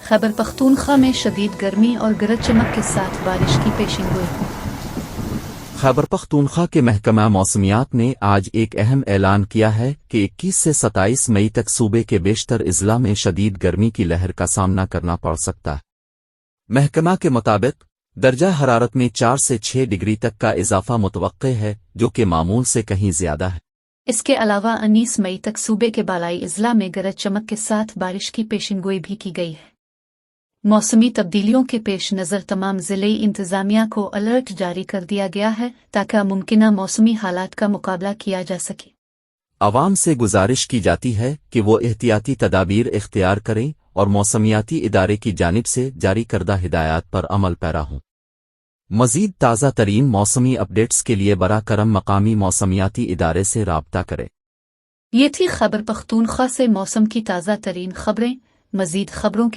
خیبر پختونخوا میں شدید گرمی اور گرج چمک کے ساتھ بارش کی پیشین گوئی۔ خیبر پختونخوا کے محکمہ موسمیات نے آج ایک اہم اعلان کیا ہے کہ 21 سے 27 مئی تک صوبے کے بیشتر اضلاع میں شدید گرمی کی لہر کا سامنا کرنا پڑ سکتا ہے۔ محکمہ کے مطابق درجہ حرارت میں 4 سے 6 ڈگری تک کا اضافہ متوقع ہے، جو کہ معمول سے کہیں زیادہ ہے۔ اس کے علاوہ 19 مئی تک صوبے کے بالائی اضلاع میں گرج چمک کے ساتھ بارش کی پیشین گوئی بھی کی گئی ہے۔ موسمی تبدیلیوں کے پیش نظر تمام ضلعی انتظامیہ کو الرٹ جاری کر دیا گیا ہے تاکہ ممکنہ موسمی حالات کا مقابلہ کیا جا سکے۔ عوام سے گزارش کی جاتی ہے کہ وہ احتیاطی تدابیر اختیار کریں اور موسمیاتی ادارے کی جانب سے جاری کردہ ہدایات پر عمل پیرا ہوں۔ مزید تازہ ترین موسمی اپڈیٹس کے لیے براہ کرم مقامی موسمیاتی ادارے سے رابطہ کریں۔ یہ تھی خیبر پختونخوا سے موسم کی تازہ ترین خبریں۔ مزید خبروں کی